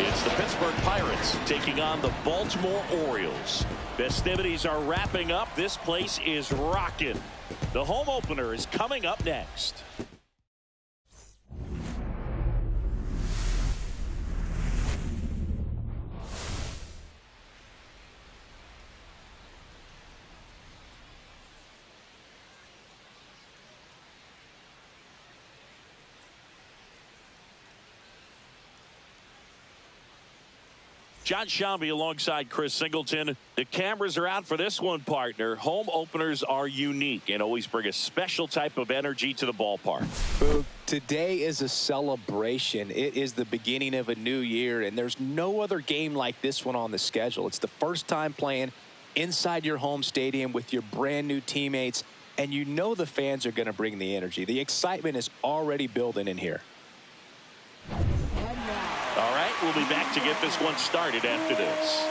It's the Pittsburgh Pirates taking on the Baltimore Orioles. Festivities are wrapping up. This place is rocking. The home opener is coming up next. John Shambi alongside Chris Singleton. The cameras are out for this one, partner. Home openers are unique and always bring a special type of energy to the ballpark. Boog, today is a celebration. It is the beginning of a new year, and there's no other game like this one on the schedule. It's the first time playing inside your home stadium with your brand new teammates, and you know the fans are going to bring the energy. The excitement is already building in here. All right, we'll be back to get this one started after this.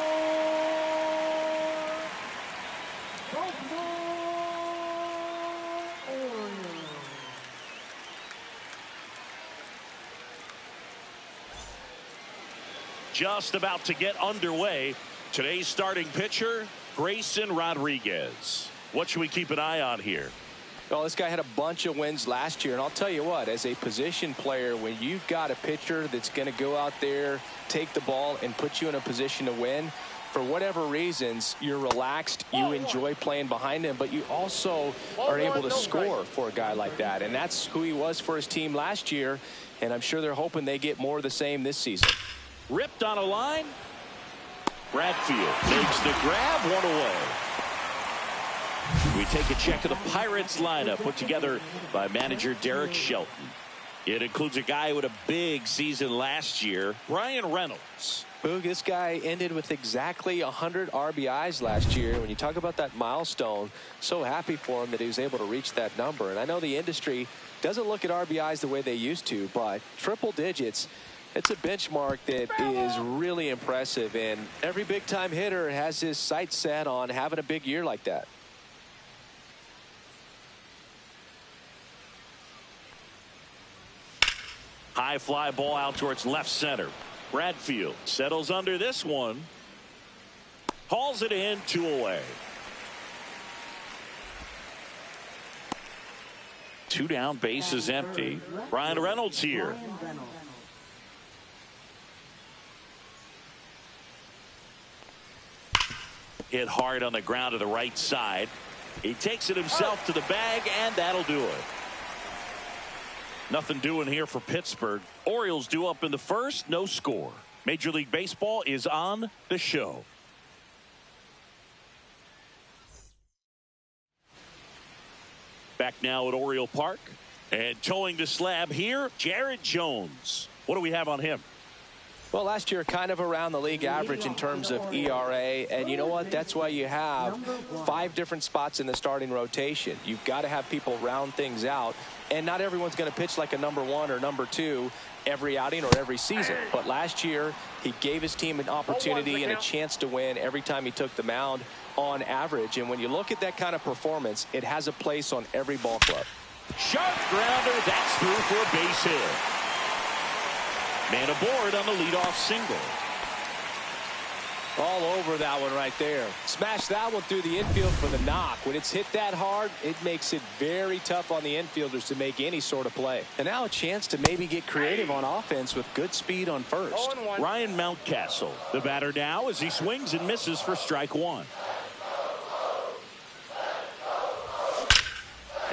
Just about to get underway. Today's starting pitcher, Grayson Rodriguez. What should we keep an eye on here? Well, this guy had a bunch of wins last year, and I'll tell you what, as a position player, when you've got a pitcher that's going to go out there, take the ball, and put you in a position to win, for whatever reasons, you're relaxed, you enjoy playing behind him, but you also are able to score for a guy like that, and that's who he was for his team last year, and I'm sure they're hoping they get more of the same this season. Ripped on a line. Bradfield takes the grab, one away. We take a check of the Pirates lineup put together by manager Derek Shelton. It includes a guy with a big season last year, Brian Reynolds. Boog, this guy ended with exactly 100 RBIs last year. When you talk about that milestone, so happy for him that he was able to reach that number. And I know the industry doesn't look at RBIs the way they used to, but triple digits, it's a benchmark that is really impressive. And every big-time hitter has his sights set on having a big year like that. High fly ball out towards left center. Bradfield settles under this one. Hauls it in, 2 away. 2 down, base is empty. Ryan Reynolds here. Hit hard on the ground to the right side. He takes it himself to the bag, and that'll do it. Nothing doing here for Pittsburgh. Orioles due up in the first, no score. Major League Baseball is on the show. Back now at Oriole Park, and towing the slab here, Jared Jones. What do we have on him? Well, last year kind of around the league average in terms of ERA, and you know what? That's why you have 5 different spots in the starting rotation. You've got to have people round things out, and not everyone's going to pitch like a number 1 or number 2 every outing or every season. But last year, he gave his team an opportunity and a chance to win every time he took the mound on average. And when you look at that kind of performance, it has a place on every ball club. Sharp grounder, that's through for a base hit. Man aboard on the leadoff single. All over that one right there. Smash that one through the infield for the knock. When it's hit that hard, it makes it very tough on the infielders to make any sort of play. And now a chance to maybe get creative on offense with good speed on first. Ryan Mountcastle, the batter now as he swings and misses for strike 1.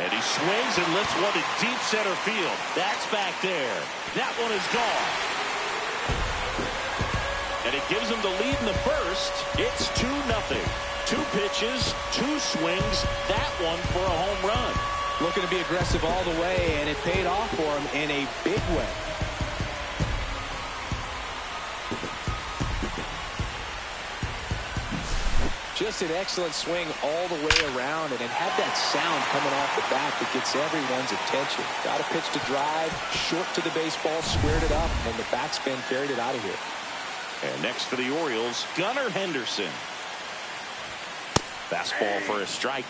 And he swings and lifts one to deep center field. That's back there. That one is gone. And it gives him the lead in the first. It's 2-0. 2 pitches, 2 swings. That one for a home run. Looking to be aggressive all the way, and it paid off for him in a big way. Just an excellent swing all the way around, and it had that sound coming off the bat that gets everyone's attention. Got a pitch to drive, short to the baseball, squared it up, and the backspin carried it out of here. And next for the Orioles, Gunnar Henderson. Fastball for a strike.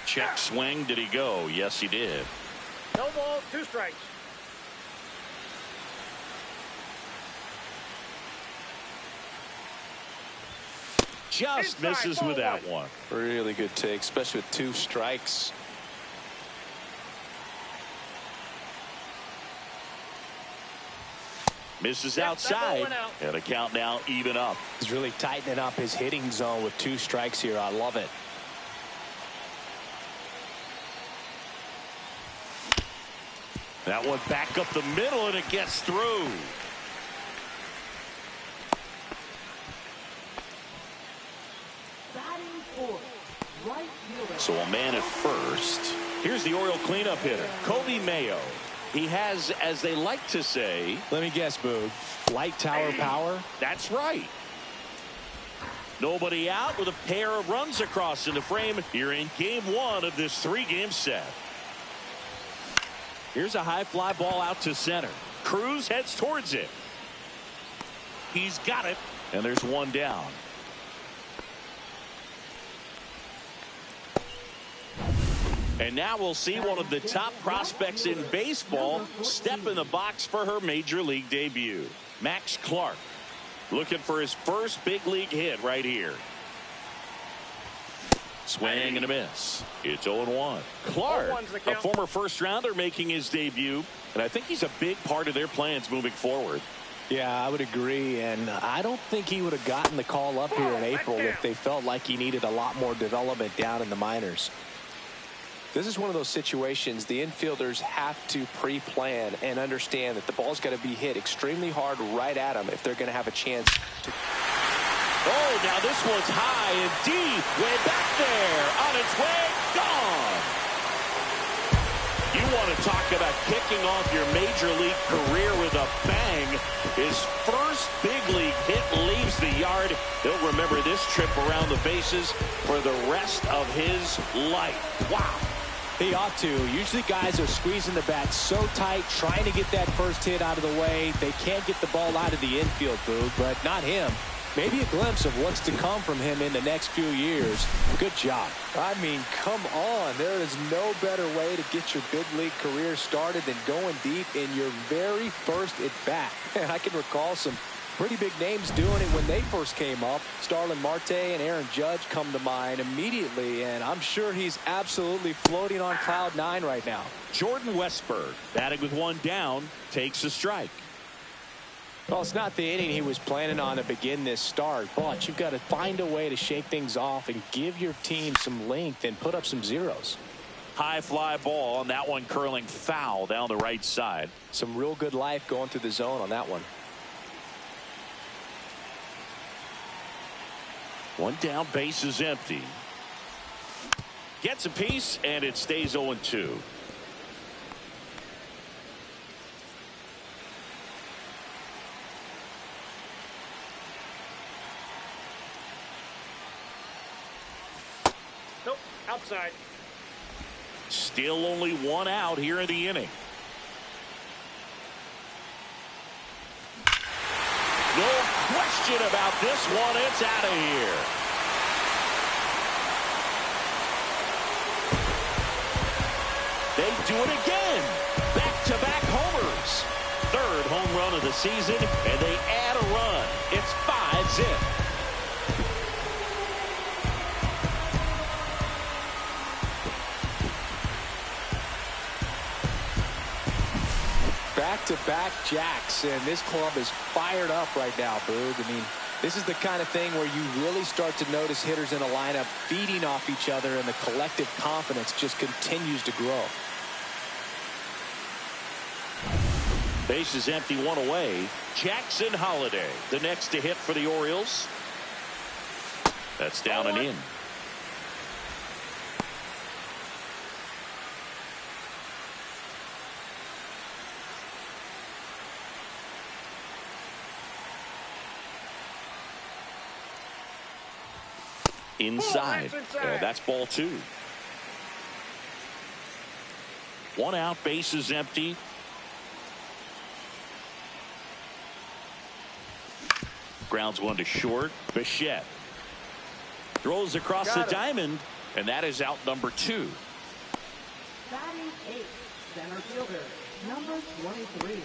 Check swing. Did he go? Yes, he did. No ball, 2 strikes. Just misses with that one. Really good take, especially with 2 strikes. Misses outside, and a count now even up. He's really tightening up his hitting zone with 2 strikes here. I love it. That one back up the middle, and it gets through. So a man at first. Here's the Oriole cleanup hitter, Kobe Mayo. He has, as they like to say, let me guess, Boog, light tower power? That's right. Nobody out with a pair of runs across in the frame here in game 1 of this 3-game set. Here's a high fly ball out to center. Cruz heads towards it. He's got it, and there's 1 down. And now we'll see one of the top prospects in baseball step in the box for her major league debut. Max Clark looking for his first big league hit right here. Swing and a miss. It's 0-1. Clark, a former first rounder, making his debut, and I think he's a big part of their plans moving forward. Yeah, I would agree, and I don't think he would have gotten the call up here in April if they felt like he needed a lot more development down in the minors. This is one of those situations the infielders have to pre-plan and understand that the ball's got to be hit extremely hard right at them if they're going to have a chance to. Oh, now this one's high and deep, way back there, on its way, gone. You want to talk about kicking off your major league career with a bang. His first big league hit leaves the yard. He'll remember this trip around the bases for the rest of his life. Wow. He ought to. Usually guys are squeezing the bat so tight, trying to get that first hit out of the way. They can't get the ball out of the infield, Boog, but not him. maybe a glimpse of what's to come from him in the next few years. Good job. I mean, come on. There is no better way to get your big league career started than going deep in your very first at-bat. And I can recall some pretty big names doing it when they first came up. Starlin Marte and Aaron Judge come to mind immediately, and I'm sure he's absolutely floating on cloud 9 right now. Jordan Westberg, batting with one down, takes a strike. Well, it's not the inning he was planning on to begin this start, but you've got to find a way to shake things off and give your team some length and put up some zeros. High fly ball, and that one curling foul down the right side. Some real good life going through the zone on that one. One down, base is empty. Gets a piece, and it stays 0-2. Nope, outside. Still only one out here in the inning. No question about this one. It's out of here. They do it again. Back-to-back homers. Third home run of the season, and they add a run. It's 5-zip. Back-to-back jacks, and this club is fired up right now, Boog. I mean, this is the kind of thing where you really start to notice hitters in a lineup feeding off each other, and the collective confidence just continues to grow. Base is empty, one away. Jackson Holiday, the next to hit for the Orioles. That's down and in. Inside. That's ball 2. One out, base is empty. Grounds one to short. Bichette throws across the diamond, and that is out number 2. Batting 8, center fielder, number 23.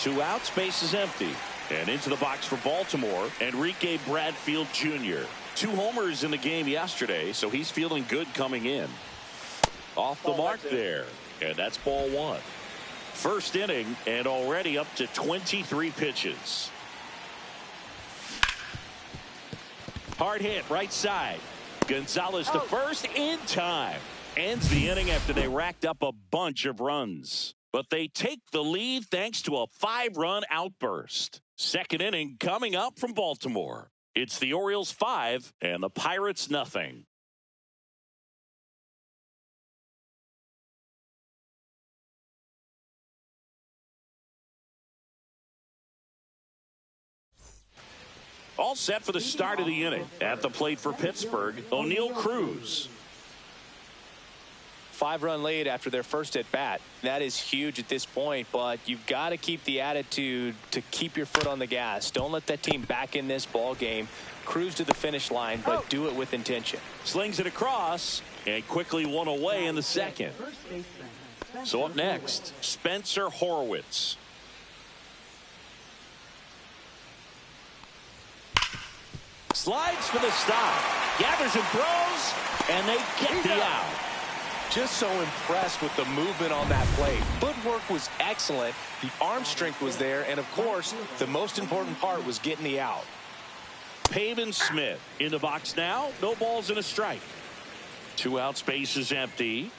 2 outs, base is empty. And into the box for Baltimore, Enrique Bradfield Jr. 2 homers in the game yesterday, so he's feeling good coming in. Off the mark there, and that's ball 1. First inning, and already up to 23 pitches. Hard hit, right side. Gonzalez to first in time. Ends the inning after they racked up a bunch of runs. But they take the lead thanks to a 5-run outburst. Second inning coming up from Baltimore. It's the Orioles 5 and the Pirates nothing. All set for the start of the inning. At the plate for Pittsburgh, O'Neal Cruz. 5-run lead after their first at bat. That is huge at this point, but you've got to keep the attitude to keep your foot on the gas. Don't let that team back in this ball game. Cruise to the finish line, but do it with intention. Slings it across and quickly one away in the second. So up next, Spencer Horwitz. Slides for the stop. Gathers and throws, and they get the out. Just so impressed with the movement on that play. Footwork was excellent. The arm strength was there. And, of course, the most important part was getting the out. Pavin Smith in the box now. No balls and a strike. 2 out, space is empty.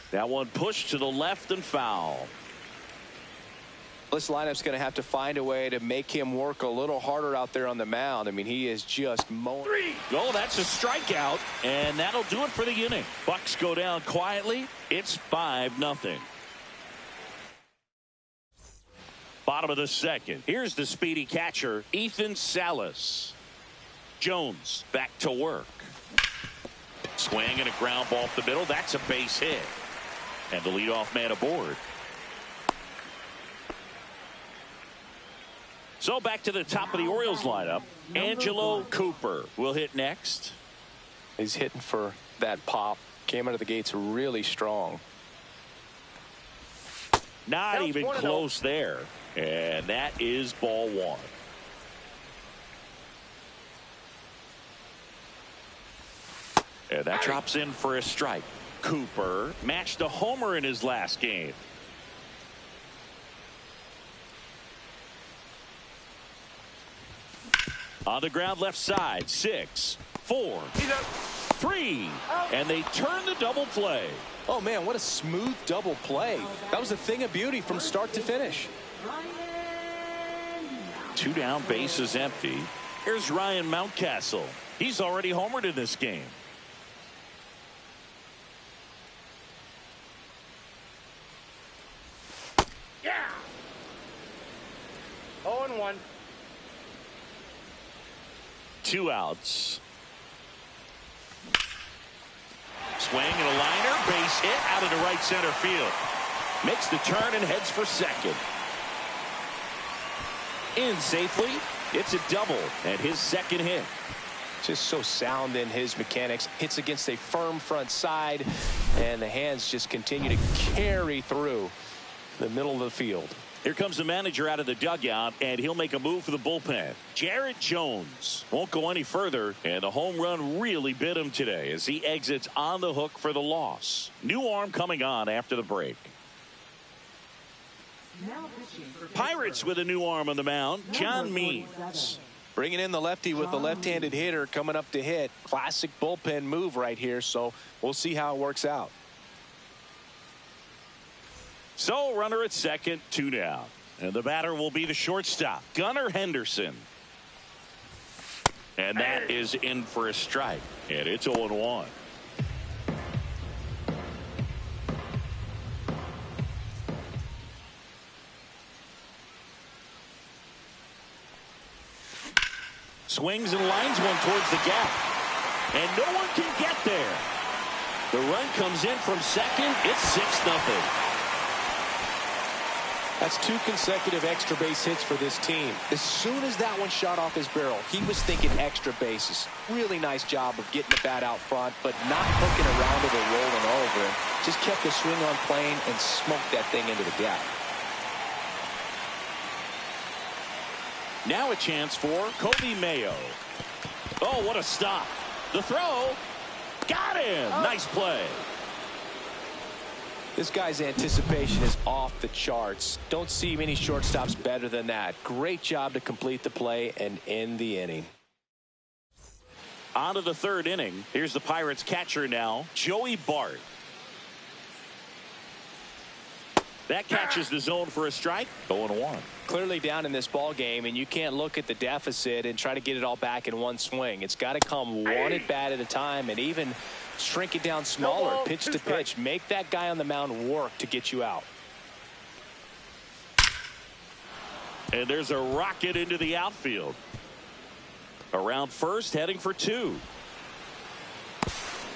That one pushed to the left and foul. This lineup's going to have to find a way to make him work a little harder out there on the mound. I mean, he is just mowing. 3. Oh, that's a strikeout, and that'll do it for the inning. Bucks go down quietly. It's 5-0. Bottom of the second. Here's the speedy catcher, Ethan Salas. Jones back to work. Swing and a ground ball up the middle. That's a base hit. And the leadoff man aboard. So back to the top of the Orioles lineup. Angelo Cooper will hit next. He's hitting for that pop. Came out of the gates really strong. Not even close there. And that is ball one. And that drops in for a strike. Cooper matched a homer in his last game. On the ground left side, 6, 4, 3, and they turn the double play. Oh man, what a smooth double play. That was a thing of beauty from start to finish. 2 down, bases empty. Here's Ryan Mountcastle. He's already homered in this game. Yeah. 0-1. 2 outs. Swing and a liner, base hit out into right center field. Makes the turn and heads for second. In safely. It's a double and his second hit. Just so sound in his mechanics. Hits against a firm front side, and the hands just continue to carry through the middle of the field. Here comes the manager out of the dugout, and he'll make a move for the bullpen. Jarrett Jones won't go any further, and the home run really bit him today as he exits on the hook for the loss. New arm coming on after the break. Pirates with a new arm on the mound, John Means. Bringing in the lefty with the left-handed hitter coming up to hit. Classic bullpen move right here, so we'll see how it works out. So runner at second, 2 down. And the batter will be the shortstop, Gunnar Henderson. And that is in for a strike. And it's 0-1. Swings and lines one towards the gap. And no one can get there. The run comes in from second. It's 6-0. That's 2 consecutive extra base hits for this team. As soon as that one shot off his barrel, he was thinking extra bases. Really nice job of getting the bat out front, but not hooking around it or rolling over. Just kept the swing on plane and smoked that thing into the gap. Now a chance for Kobe Mayo. Oh, what a stop. The throw. Got him. Nice play. This guy's anticipation is off the charts. Don't see many shortstops better than that. Great job to complete the play and end the inning. On to the 3rd inning. Here's the Pirates catcher now, Joey Bart. That catches the zone for a strike. 0-1. Clearly down in this ball game, and you can't look at the deficit and try to get it all back in one swing. It's got to come one at bat at a time, and even shrink it down smaller, pitch to pitch. Make that guy on the mound work to get you out. And there's a rocket into the outfield. Around first, heading for 2.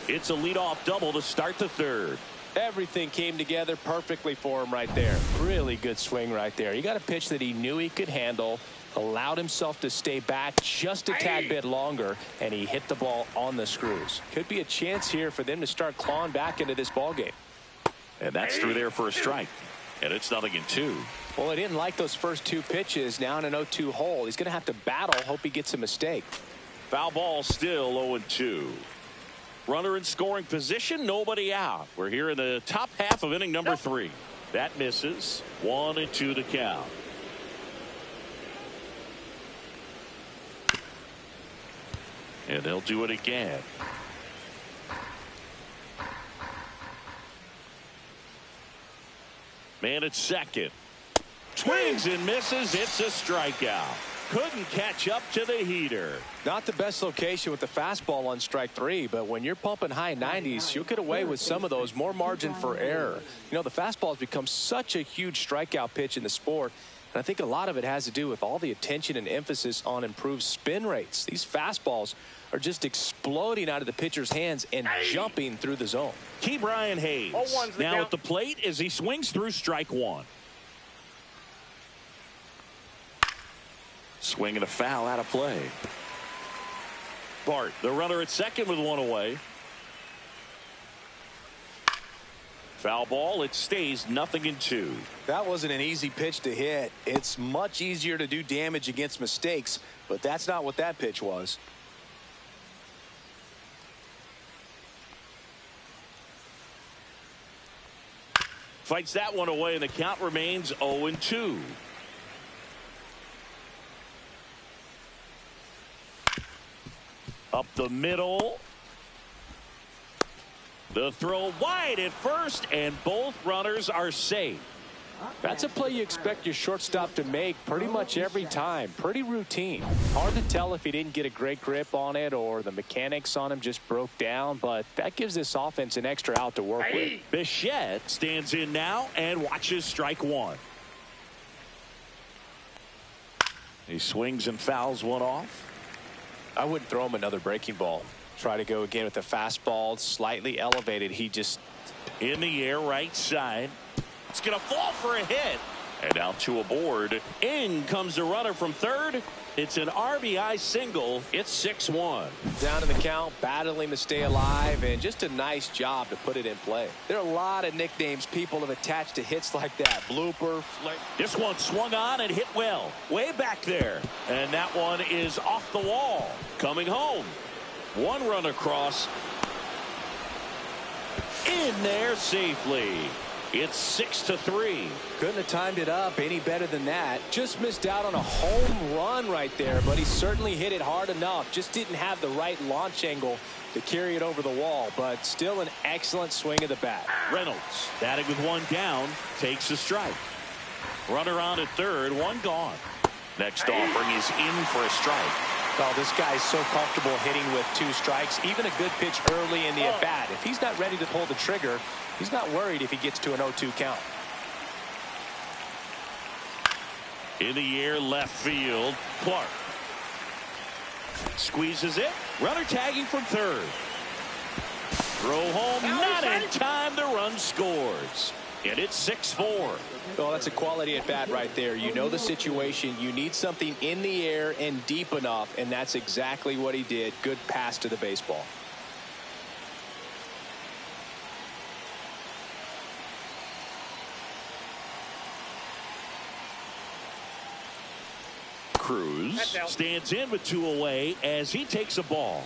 It's a leadoff double to start the 3rd. Everything came together perfectly for him right there. Really good swing right there. He got a pitch that he knew he could handle, allowed himself to stay back just a tad bit longer, and he hit the ball on the screws. Could be a chance here for them to start clawing back into this ball game. And that's through there for a strike. And it's 0-2. Well, he didn't like those first 2 pitches. Now in an 0-2 hole. He's going to have to battle. Hope he gets a mistake. Foul ball, still 0-2. Runner in scoring position, nobody out. We're here in the top half of inning number 3. That misses. 1-2 to count. And they'll do it again. Man at second. Swings and misses. It's a strikeout. Couldn't catch up to the heater. Not the best location with the fastball on strike 3, but when you're pumping high 90s, you'll get away with some of those. More margin for error. You know, the fastball has become such a huge strikeout pitch in the sport, and I think a lot of it has to do with all the attention and emphasis on improved spin rates. These fastballs are just exploding out of the pitcher's hands and jumping through the zone. Key Brian Hayes now at the plate as he swings through strike 1. Swing and a foul out of play. Bart, the runner at second with one away. Foul ball. It stays 0-2. That wasn't an easy pitch to hit. It's much easier to do damage against mistakes, but that's not what that pitch was. Fights that one away, and the count remains 0-2. Up the middle. The throw wide at first, and both runners are safe. That's a play you expect your shortstop to make pretty much every time. Pretty routine. Hard to tell if he didn't get a great grip on it or the mechanics on him just broke down, but that gives this offense an extra out to work with. Bichette stands in now and watches strike one. He swings and fouls one off. I wouldn't throw him another breaking ball. Try to go again with the fastball, slightly elevated. He just in the air, right side. It's going to fall for a hit. And out to a board. In comes the runner from third. It's an RBI single. It's 6-1. Down in the count, battling to stay alive, and just a nice job to put it in play. There are a lot of nicknames people have attached to hits like that. Blooper, flick. This one swung on and hit well. Way back there. And that one is off the wall. Coming home. One run across. In there safely. It's 6-3. Couldn't have timed it up any better than that. Just missed out on a home run right there, but he certainly hit it hard enough. Just didn't have the right launch angle to carry it over the wall, but still an excellent swing of the bat. Reynolds, batting with one down, takes a strike. Runner on at third, one gone. Next offering is in for a strike. Oh, this guy's so comfortable hitting with two strikes. Even a good pitch early in the at-bat. If he's not ready to pull the trigger, he's not worried if he gets to an 0-2 count. In the air, left field, Clark. Squeezes it. Runner tagging from third. Throw home, not in time. The run scores. And it's 6-4. Oh, that's a quality at bat right there. You know the situation. You need something in the air and deep enough, and that's exactly what he did. Good pass to the baseball. Cruz stands in with two away as he takes a ball.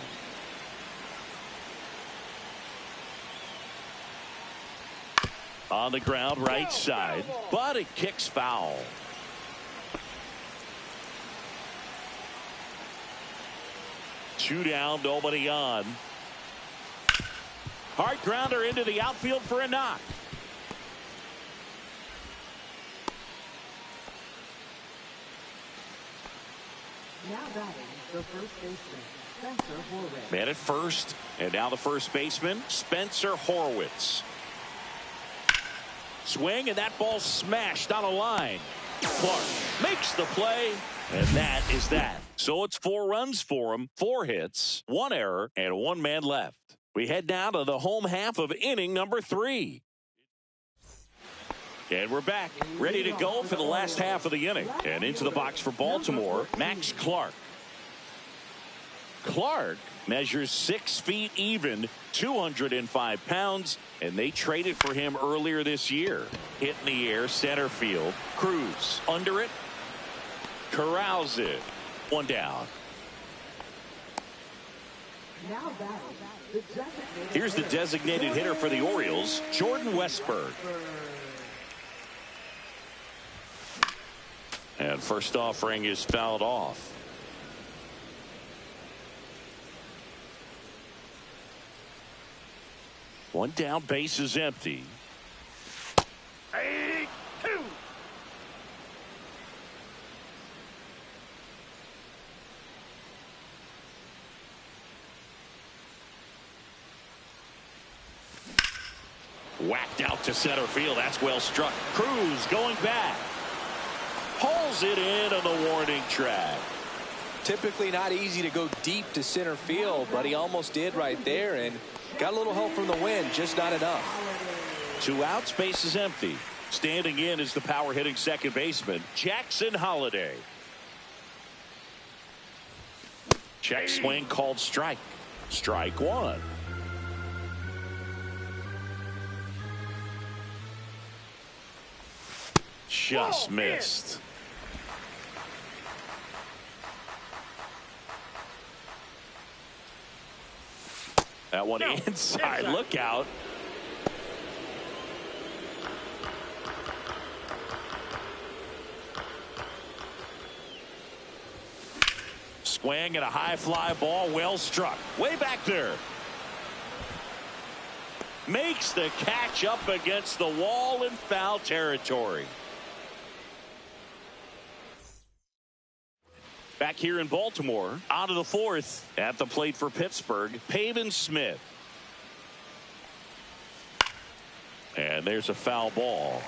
On the ground, right side, but it kicks foul. Two down, nobody on. Hard grounder into the outfield for a knock. Now batting, the first baseman, Spencer Horwitz. Man at first, and now the first baseman, Spencer Horwitz. Swing, and that ball smashed on a line. Clark makes the play, and that is that. So it's 4 runs for him, 4 hits, 1 error, and 1 man left. We head down to the home half of inning number 3. And we're back, ready to go for the last half of the inning. And into the box for Baltimore, Max Clark. Clark measures 6 feet even, 205 pounds, and they traded for him earlier this year. Hit in the air, center field. Cruz under it, corrals it. 1 down. Now batting, the designated Here's the designated hitter for the Orioles, Jordan Westberg. And first offering is fouled off. One down, base is empty. 8-2. Whacked out to center field. That's well struck. Cruz going back. Pulls it in on the warning track. Typically not easy to go deep to center field, but he almost did right there and got a little help from the wind, just not enough. 2 outs, base is empty. Standing in is the power hitting second baseman, Jackson Holliday. Check swing called strike. Strike one. Just missed. That one inside. Look out. Swing and a high fly ball, well struck. Way back there. Makes the catch up against the wall in foul territory. Back here in Baltimore, out of the fourth, at the plate for Pittsburgh, Pavin Smith. And there's a foul ball.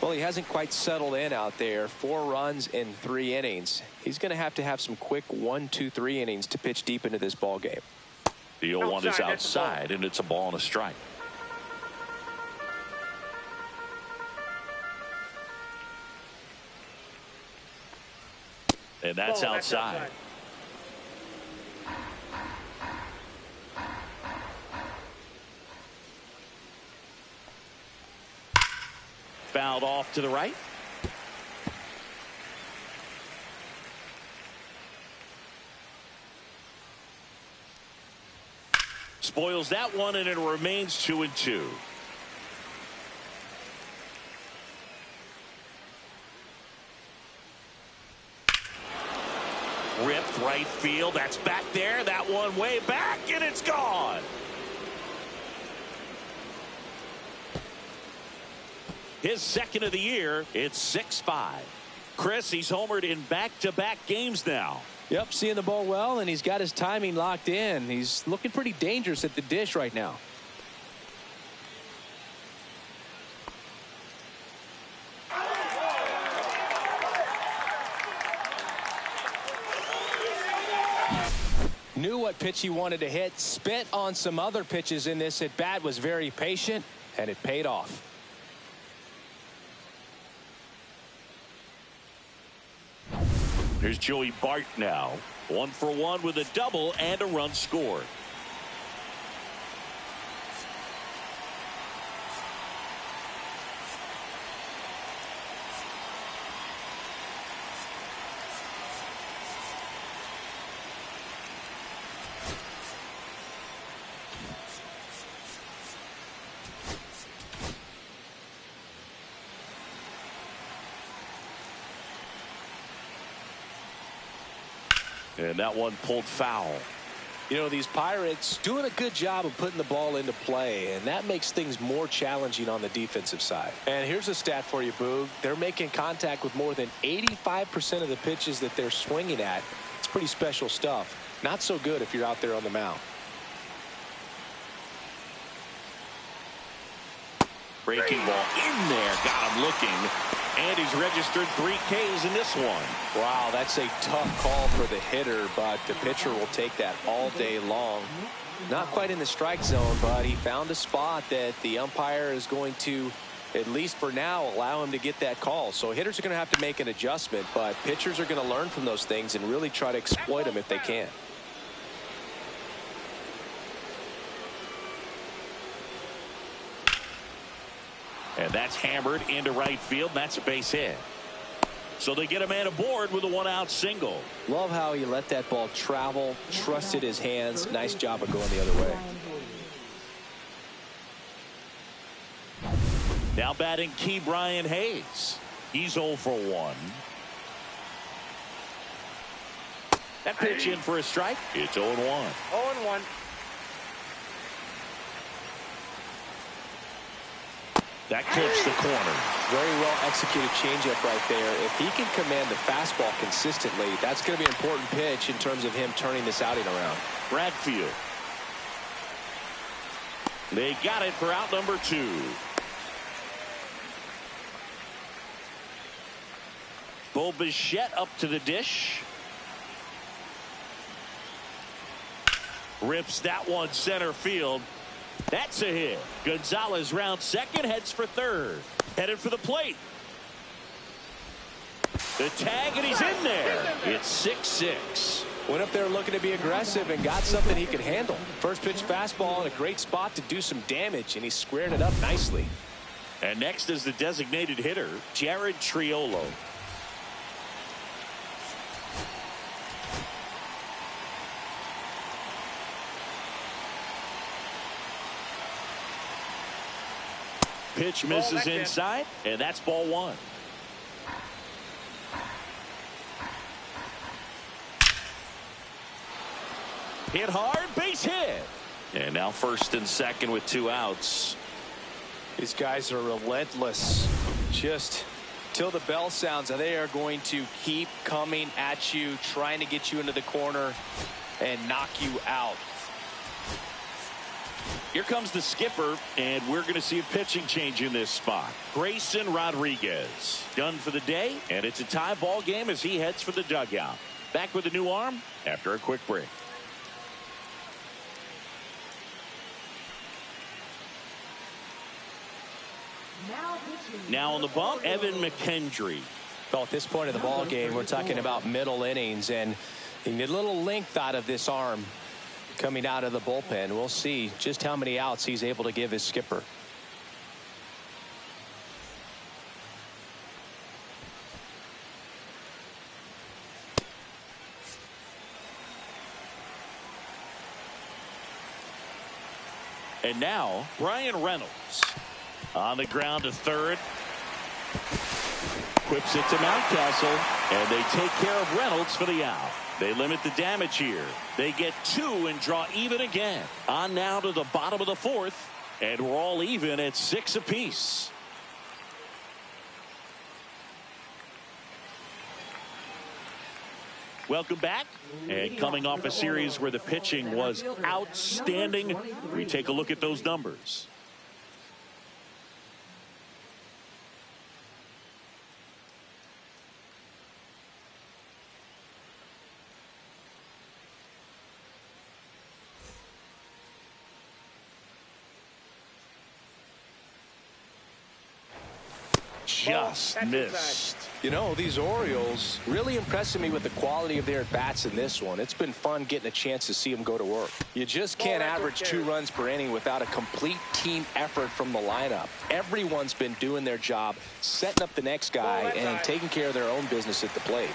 Well, he hasn't quite settled in out there. 4 runs in 3 innings. He's going to have some quick 1, 2, 3 innings to pitch deep into this ball game. The 0-1 is outside, and it's a ball and a strike. And that's outside. Fouled off to the right. Spoils that one, and it remains 2-2. Ripped right field. That's back there. That one way back, and it's gone. His second of the year. It's 6-5. Chris, he's homered in back-to-back games now. Yep, seeing the ball well, and he's got his timing locked in. He's looking pretty dangerous at the dish right now. Knew what pitch he wanted to hit, spent on some other pitches in this at bat, was very patient, and it paid off. Here's Joey Bart now. 1 for 1 with a double and a run scored. And that one pulled foul. You know, these Pirates doing a good job of putting the ball into play, and that makes things more challenging on the defensive side. And here's a stat for you, Boog. They're making contact with more than 85% of the pitches that they're swinging at. It's pretty special stuff. Not so good if you're out there on the mound. Breaking ball in there. Got him looking. And he's registered 3 Ks in this one. Wow, that's a tough call for the hitter, but the pitcher will take that all day long. Not quite in the strike zone, but he found a spot that the umpire is going to, at least for now, allow him to get that call. So hitters are going to have to make an adjustment, but pitchers are going to learn from those things and really try to exploit them if they can. And that's hammered into right field. And that's a base hit. So they get a man aboard with a 1-out single. Love how he let that ball travel, trusted his hands. Nice job of going the other way. Now batting Key Brian Hayes. He's 0 for 1. That pitch in for a strike. It's 0-1. 0-1. That clips the corner. Very well executed changeup right there. If he can command the fastball consistently, that's going to be an important pitch in terms of him turning this outing around. Bradfield. They got it for out number 2. Bo Bichette up to the dish. Rips that one center field. That's a hit. Gonzalez rounds second, heads for third. Headed for the plate. The tag, and he's in there. It's 6-6. Went up there looking to be aggressive and got something he could handle. First pitch fastball in a great spot to do some damage, and he squared it up nicely. And next is the designated hitter, Jared Triolo. Pitch misses inside, and that's ball one. Hit hard, base hit. And now first and second with 2 outs. These guys are relentless. Just till the bell sounds, and they are going to keep coming at you, trying to get you into the corner and knock you out. Here comes the skipper, and we're going to see a pitching change in this spot. Grayson Rodriguez done for the day, and it's a tie ball game as he heads for the dugout. Back with a new arm after a quick break. Now on the bump, Evan McKendry. Well, at this point of the ball game, we're talking about middle innings, and you need a little length out of this arm coming out of the bullpen. We'll see just how many outs he's able to give his skipper. And now Brian Reynolds on the ground to third. Quips it to Mountcastle, and they take care of Reynolds for the out. They limit the damage here. They get 2 and draw even again. On now to the bottom of the 4th, and we're all even at 6 apiece. Welcome back. And coming off a series where the pitching was outstanding, we take a look at those numbers. Just missed. You know, these Orioles really impressing me with the quality of their at-bats in this one. It's been fun getting a chance to see them go to work. You just can't average 2 runs per inning without a complete team effort from the lineup. Everyone's been doing their job, setting up the next guy, and taking care of their own business at the plate.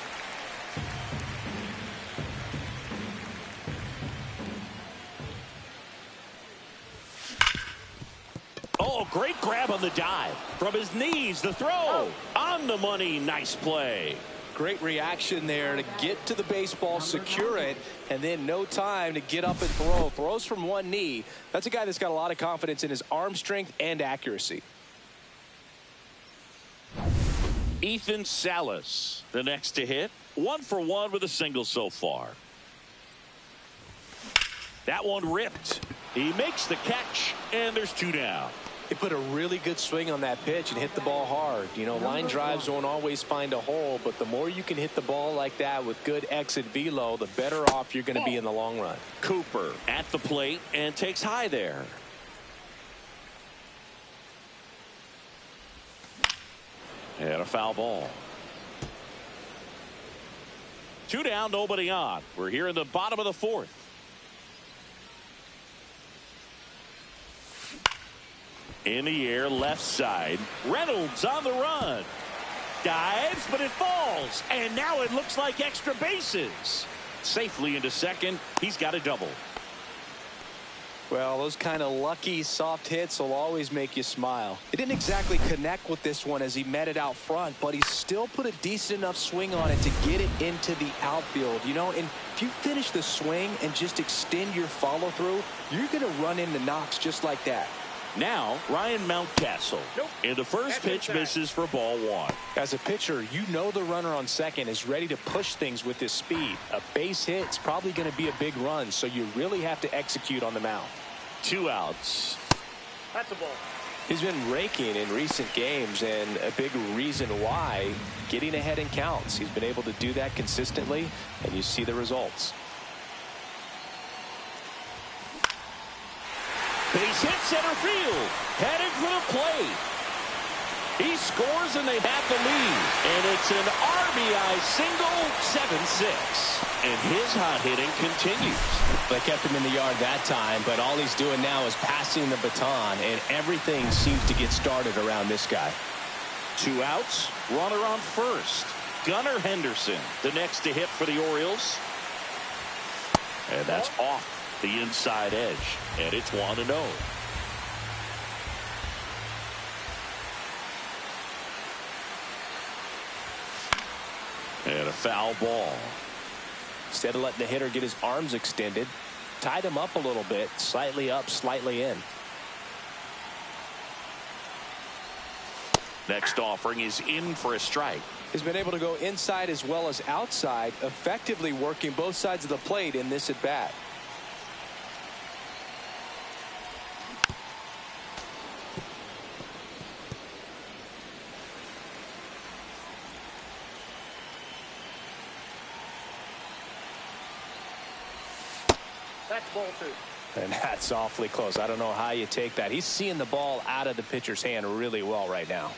Oh, great grab on the dive. From his knees, the throw. On the money, nice play. Great reaction there to get to the baseball, secure it, and then no time to get up and throw. Throws from one knee. That's a guy that's got a lot of confidence in his arm strength and accuracy. Ethan Salas, the next to hit. 1 for 1 with a single so far. That one ripped. He makes the catch, and there's 2 down. He put a really good swing on that pitch and hit the ball hard. You know, line drives won't always find a hole, but the more you can hit the ball like that with good exit velo, the better off you're going to be in the long run. Cooper at the plate and takes high there. And a foul ball. 2 down, nobody on. We're here in the bottom of the 4th. In the air, left side. Reynolds on the run. Dives, but it falls. And now it looks like extra bases. Safely into second. He's got a double. Well, those kind of lucky soft hits will always make you smile. He didn't exactly connect with this one as he met it out front, but he still put a decent enough swing on it to get it into the outfield. You know, and if you finish the swing and just extend your follow through, you're going to run into knocks just like that. Now, Ryan Mountcastle. And the first pitch misses for ball 1. As a pitcher, you know the runner on second is ready to push things with his speed. A base hit is probably going to be a big run, so you really have to execute on the mound. 2 outs. That's a ball. He's been raking in recent games, and a big reason why, getting ahead in counts. He's been able to do that consistently, and you see the results. Base hit center field. Headed for the plate. He scores and they have the lead. And it's an RBI single, 7-6. And his hot hitting continues. They kept him in the yard that time, but all he's doing now is passing the baton, and everything seems to get started around this guy. 2 outs, runner on first. Gunnar Henderson, the next to hit for the Orioles. And that's off the inside edge. And it's 1-0. And a foul ball. Instead of letting the hitter get his arms extended, tied him up a little bit, slightly up, slightly in. Next offering is in for a strike. He's been able to go inside as well as outside, effectively working both sides of the plate in this at bat. That's ball 2. And that's awfully close. I don't know how you take that. He's seeing the ball out of the pitcher's hand really well right now.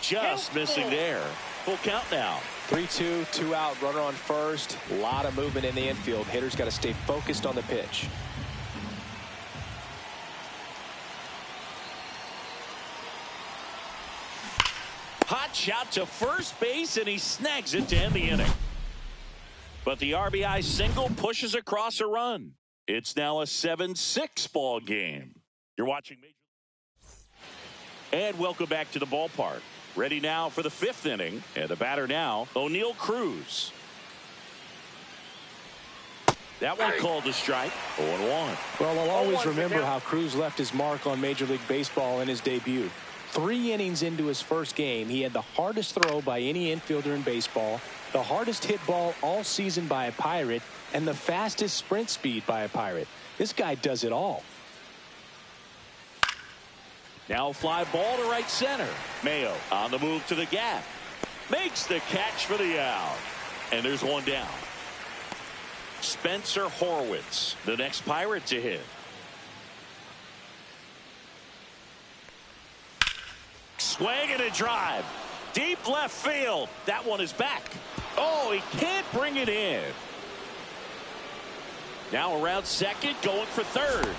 Just missing there. Full count now. 3-2, 2 out, runner on first. A lot of movement in the infield. Hitter's got to stay focused on the pitch. Hot shot to first base, and he snags it to end the inning. But the RBI single pushes across a run. It's now a 7-6 ball game. You're watching Major League. And welcome back to the ballpark. Ready now for the 5th inning. And the batter now, O'Neal Cruz. That one called a strike. 0-1. Well, I'll always remember how Cruz left his mark on Major League Baseball in his debut. 3 innings into his first game, he had the hardest throw by any infielder in baseball, the hardest hit ball all season by a Pirate, and the fastest sprint speed by a Pirate. This guy does it all. Now a fly ball to right center. Mayo on the move to the gap. Makes the catch for the out. And there's one down. Spencer Horwitz, the next Pirate to hit. Swing and a drive. Deep left field. That one is back. Oh, he can't bring it in. Now around second, going for third.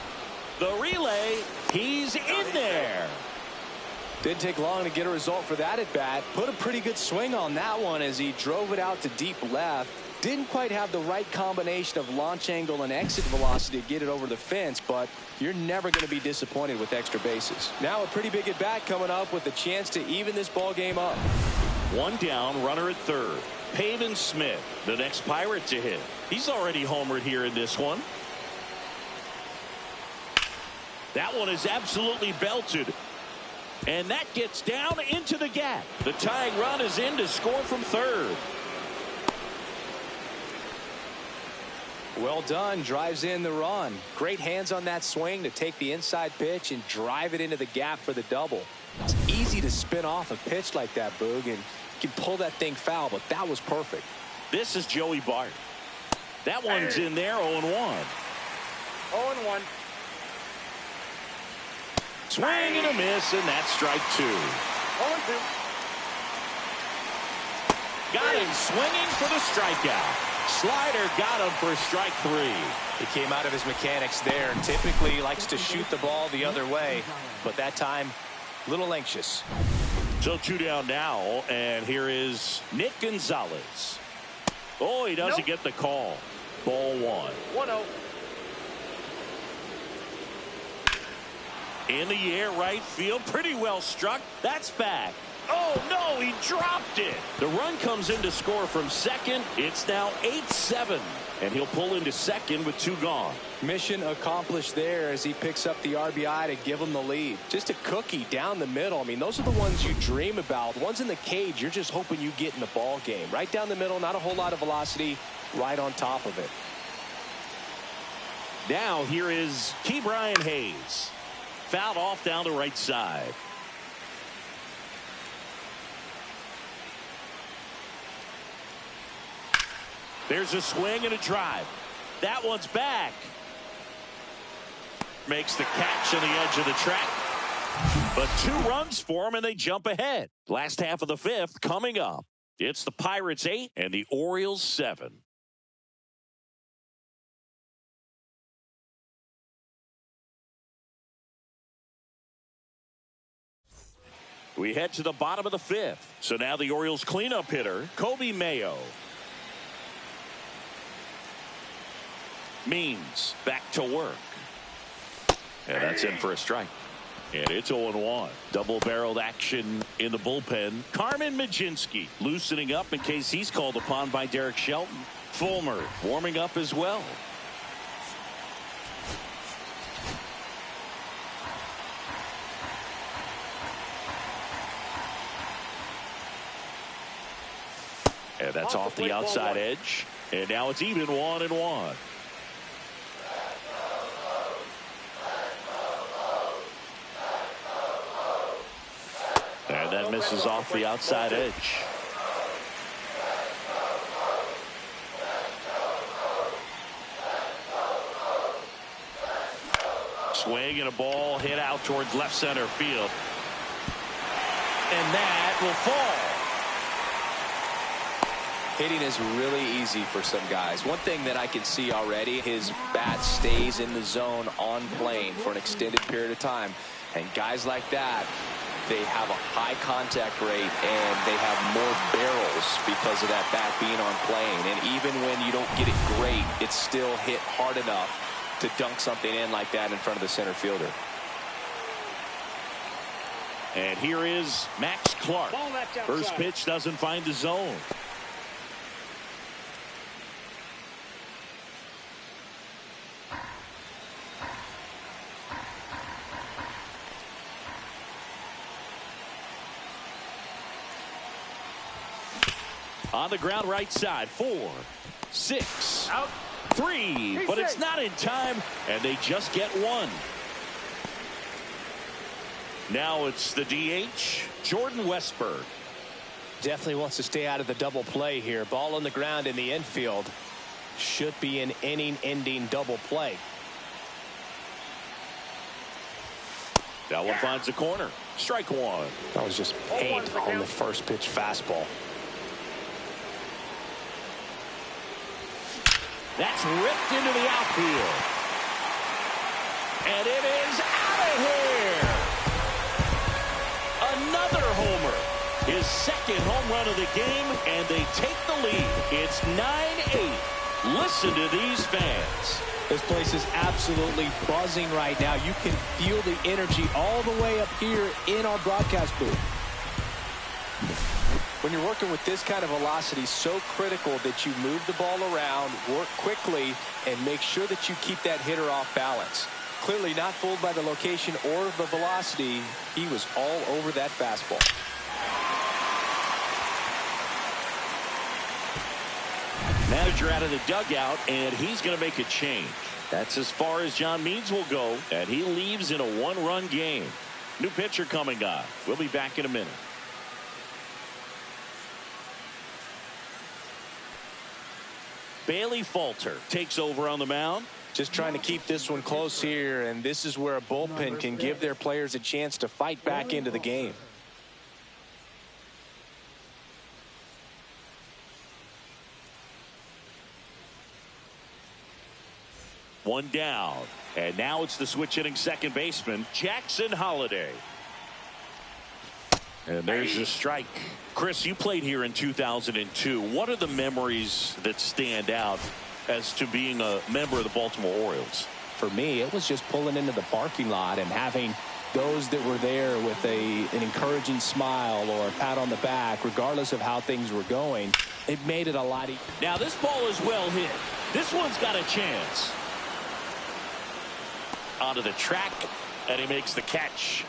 The relay, he's in there. Didn't take long to get a result for that at bat. Put a pretty good swing on that one as he drove it out to deep left. Didn't quite have the right combination of launch angle and exit velocity to get it over the fence, but you're never going to be disappointed with extra bases. Now a pretty big at bat coming up with a chance to even this ball game up. One down, runner at third. Pavin Smith, the next Pirate to hit. He's already homered here in this one. That one is absolutely belted. And that gets down into the gap. The tying run is in to score from third. Well done. Drives in the run. Great hands on that swing to take the inside pitch and drive it into the gap for the double. It's easy to spin off a pitch like that, Boog, and you can pull that thing foul, but that was perfect. This is Joey Bart. That one's in there, 0-1. 0-1. Swing and a miss, and that's strike 2. 0-2. Got him swinging for the strikeout. Slider got him for strike 3. He came out of his mechanics there. Typically he likes to shoot the ball the other way, but that time a little anxious. So 2 down now, and here is Nick Gonzalez. Oh, he doesn't get the call. Ball 1. 1-0. In the air, right field, pretty well struck. That's back. Oh, no, he dropped it. The run comes in to score from second. It's now 8-7, and he'll pull into second with 2 gone. Mission accomplished there as he picks up the RBI to give him the lead. Just a cookie down the middle. I mean, those are the ones you dream about. The ones in the cage, you're just hoping you get in the ball game. Right down the middle, not a whole lot of velocity, right on top of it. Now here is Ke'Bryan Hayes. Fouled off down the right side. There's a swing and a drive. That one's back. Makes the catch on the edge of the track. But 2 runs for him, and they jump ahead. Last half of the 5th coming up. It's the Pirates 8 and the Orioles 7. We head to the bottom of the 5th. So now the Orioles cleanup hitter, Kobe Mayo. Means back to work. And that's in for a strike. And it's 0-1. Double-barreled action in the bullpen. Carmen Mlodzinski loosening up in case he's called upon by Derek Shelton. Fulmer warming up as well. And that's off the outside edge. And now it's even 1-1. And that misses off the outside edge. Swing and a ball hit out towards left center field. And that will fall. Hitting is really easy for some guys. One thing that I can see already, his bat stays in the zone on plane for an extended period of time. And guys like that, they have a high contact rate and they have more barrels because of that bat being on plane. And even when you don't get it great, it's still hit hard enough to dunk something in like that in front of the center fielder. And here is Max Clark. First pitch doesn't find the zone. On the ground right side, 4, 6, out, 3, but it's not in time, and they just get 1. Now it's the DH, Jordan Westburg. Definitely wants to stay out of the double play here. Ball on the ground in the infield. Should be an inning-ending double play. That one finds the corner. Strike 1. That was just paint on the first pitch fastball. That's ripped into the outfield. And it is out of here. Another homer. His second home run of the game, and they take the lead. It's 9-8. Listen to these fans. This place is absolutely buzzing right now. You can feel the energy all the way up here in our broadcast booth. When you're working with this kind of velocity, so critical that you move the ball around, work quickly, and make sure that you keep that hitter off balance. Clearly not fooled by the location or the velocity. He was all over that fastball. Manager out of the dugout, and he's going to make a change. That's as far as John Means will go, and he leaves in a 1-run game. New pitcher coming on. We'll be back in a minute. Bailey Falter takes over on the mound. Just trying to keep this one close here, and this is where a bullpen can give their players a chance to fight back into the game. One down, and now it's the switch hitting second baseman, Jackson Holliday. And there's a strike. Chris, you played here in 2002. What are the memories that stand out as to being a member of the Baltimore Orioles? For me, it was just pulling into the parking lot and having those that were there with an encouraging smile or a pat on the back, regardless of how things were going. It made it a lot easier. Now this ball is well hit. This one's got a chance. Onto the track, and he makes the catch.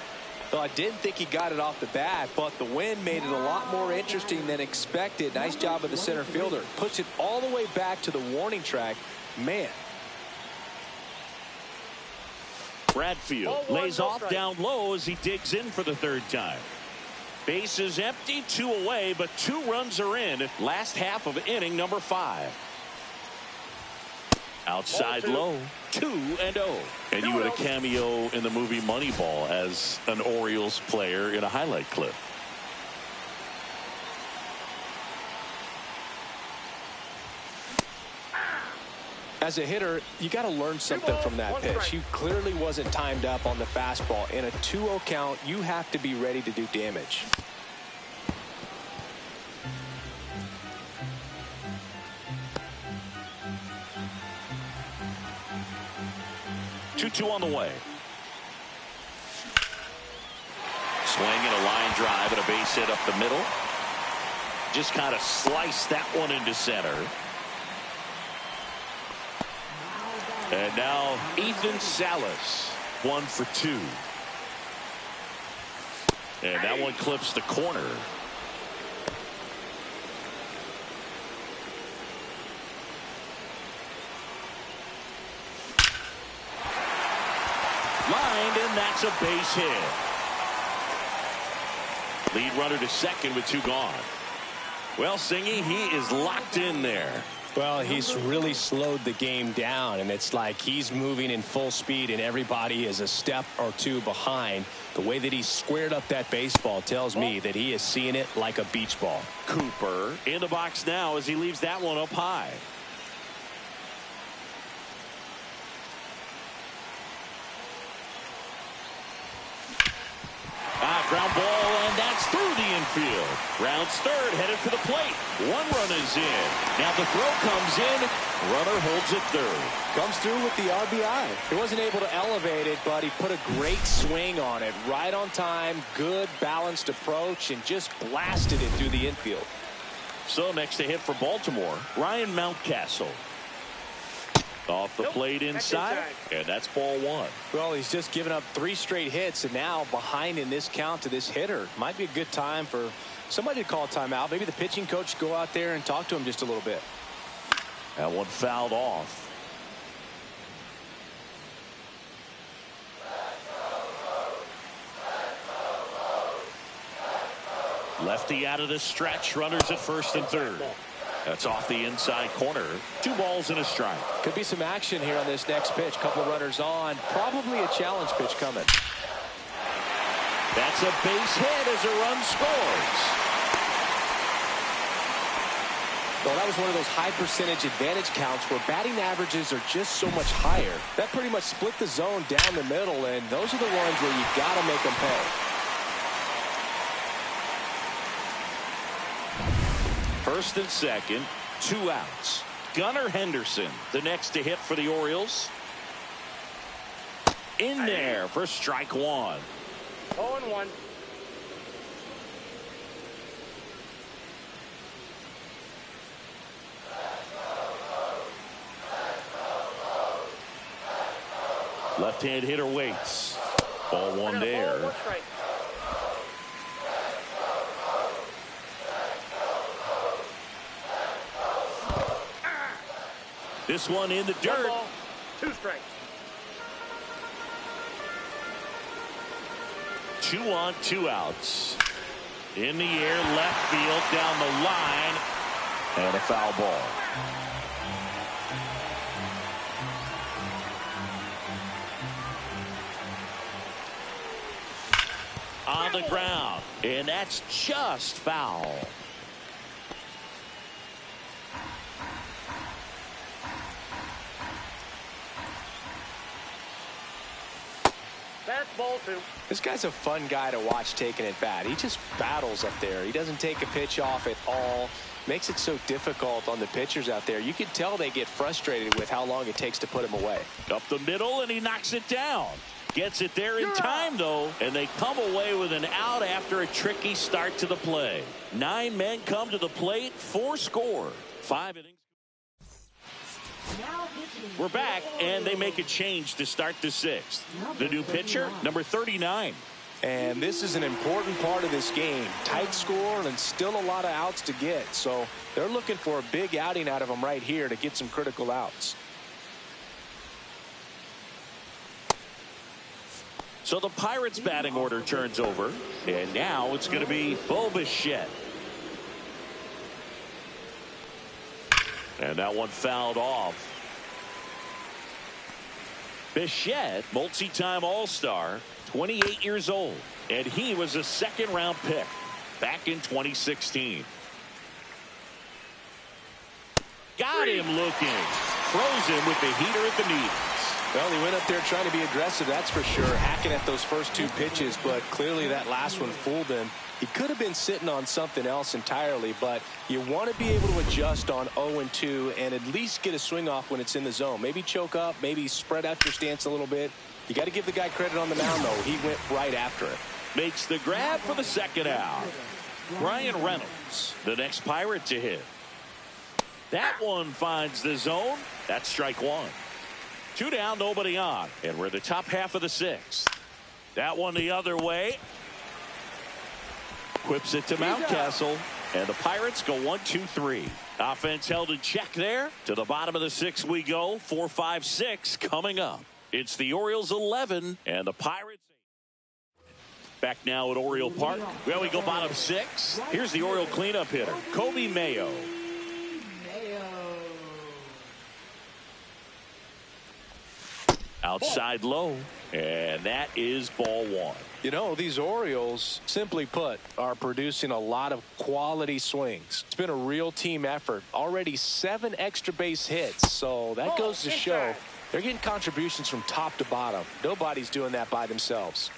Well, I didn't think he got it off the bat, but the wind made it a lot more interesting than expected. Nice job of the center fielder. Puts it all the way back to the warning track. Man. Bradfield lays off down low as he digs in for the third time. Base is empty, 2 away, but 2 runs are in. Last half of inning number 5. Outside low, 2-0. And you had a cameo in the movie Moneyball as an Orioles player in a highlight clip. As a hitter, you got to learn something from that pitch. He clearly wasn't timed up on the fastball. In a 2-0 count, you have to be ready to do damage. Two on the way. Swinging a line drive and a base hit up the middle. Just kind of sliced that one into center. And now Ethan Salas, 1 for 2. And that one clips the corner. Lined, and that's a base hit. Lead runner to second with 2 gone. Well, Singy, he is locked in there. Well, he's really slowed the game down, and it's like he's moving in full speed, and everybody is a step or 2 behind. The way that he squared up that baseball tells me that he is seeing it like a beach ball. Cooper in the box now as he leaves that one up high. Ground ball, and that's through the infield. Rounds third, headed for the plate. 1 run is in. Now the throw comes in. Runner holds it third. Comes through with the RBI. He wasn't able to elevate it, but he put a great swing on it. Right on time, good balanced approach, and just blasted it through the infield. So next to hit for Baltimore, Ryan Mountcastle. Off the plate inside, and that's ball 1. Well, he's just given up 3 straight hits, and now behind in this count to this hitter. Might be a good time for somebody to call a timeout. Maybe the pitching coach go out there and talk to him just a little bit. That one fouled off. Lefty out of the stretch, runners at first and third. That's off the inside corner. 2 balls and a strike. Could be some action here on this next pitch. Couple of runners on. Probably a challenge pitch coming. That's a base hit as a run scores. Well, that was one of those high percentage advantage counts where batting averages are just so much higher. That pretty much split the zone down the middle, and those are the ones where you got to make them pay. First and second, 2 outs. Gunnar Henderson, the next to hit for the Orioles. In there for strike 1. 0-1. Left-hand hitter waits. Ball 1 there. This one in the dirt. 1 ball, 2 strikes. 2 on, 2 outs. In the air, left field, down the line, and a foul ball. On the ground, and that's just foul. That's ball 2. This guy's a fun guy to watch taking at bat. He just battles up there. He doesn't take a pitch off at all. Makes it so difficult on the pitchers out there. You can tell they get frustrated with how long it takes to put him away. Up the middle, and he knocks it down. Gets it there in time, though, and they come away with an out after a tricky start to the play. 9 men come to the plate, 4 score. 5 innings. We're back, and they make a change to start the 6th. The new pitcher, number 39. And this is an important part of this game. Tight score and still a lot of outs to get. So they're looking for a big outing out of them right here to get some critical outs. So the Pirates batting order turns over, and now it's going to be Bo Bichette. And that one fouled off. Bichette, multi-time All-Star, 28 years old, and he was a second-round pick back in 2016. Got him looking. Frozen with the heater at the knees. Well, he went up there trying to be aggressive, that's for sure, hacking at those first two pitches, but clearly that last one fooled him. He could have been sitting on something else entirely, but you want to be able to adjust on 0-2 and at least get a swing off when it's in the zone. Maybe choke up, maybe spread out your stance a little bit. You got to give the guy credit on the mound, though. He went right after it. Makes the grab for the second out. Brian Reynolds, the next Pirate to hit. That one finds the zone. That's strike one. 2 down, nobody on. And we're the top half of the 6th. That one the other way. Whips it to Mountcastle. And the Pirates go 1-2-3. Offense held in check there. To the bottom of the 6th we go. 4-5-6 coming up. It's the Orioles 11 and the Pirates. Back now at Oriole Park. Well, we go bottom 6. Here's the Oriole cleanup hitter, Kobe Mayo. Outside low, and that is ball one. You know, these Orioles, simply put, are producing a lot of quality swings. It's been a real team effort. Already 7 extra base hits, so that goes to show they're getting contributions from top to bottom. Nobody's doing that by themselves.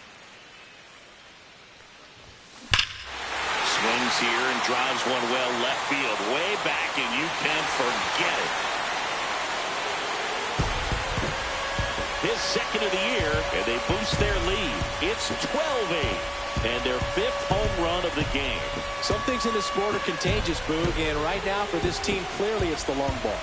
Swings here and drives one well left field, way back, and you can forget it. His second of the year, and they boost their lead. It's 12-8, and their 5th home run of the game. Some things in this sport are contagious, Boog, and right now for this team, clearly it's the long ball.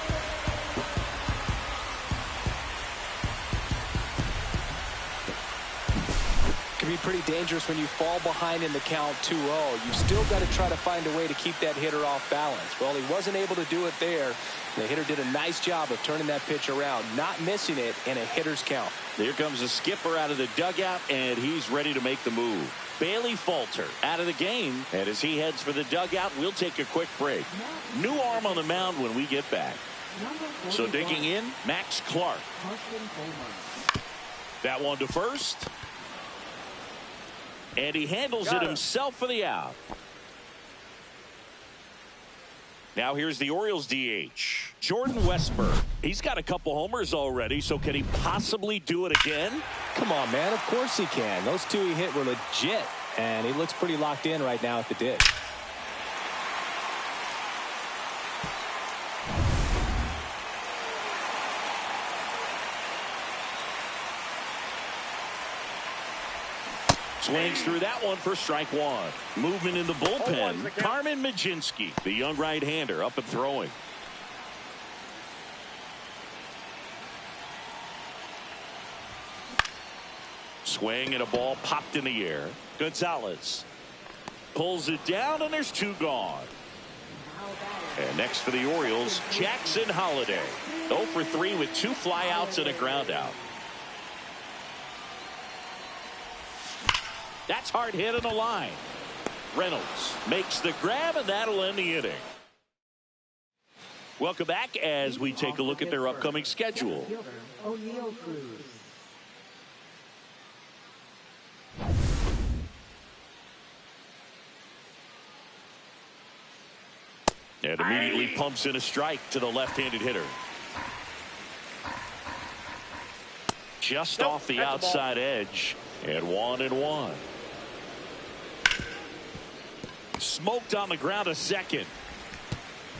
Can be pretty dangerous when you fall behind in the count 2-0. You've still got to try to find a way to keep that hitter off balance. Well, he wasn't able to do it there. The hitter did a nice job of turning that pitch around, not missing it in a hitter's count. Here comes the skipper out of the dugout, and he's ready to make the move. Bailey Falter out of the game, and as he heads for the dugout, we'll take a quick break. New arm on the mound when we get back. So digging in, Max Clark. That one to first. And he handles it himself for the out. Now here's the Orioles DH, Jordan Westburg. He's got a couple homers already, so can he possibly do it again? Come on, man. Of course he can. Those 2 he hit were legit, and he looks pretty locked in right now at the ditch. Swings through that one for strike one. Movement in the bullpen. Carmen Majinski, the young right-hander, up and throwing. Swing and a ball popped in the air. Gonzalez pulls it down, and there's 2 gone. And next for the Orioles, Jackson Holliday. 0 for 3 with 2 flyouts and a ground out. That's hard hit on the line. Reynolds makes the grab, and that'll end the inning. Welcome back as we take a look at their upcoming schedule. And immediately pumps in a strike to the left-handed hitter. Just off the outside edge, and 1-1. Smoked on the ground a second.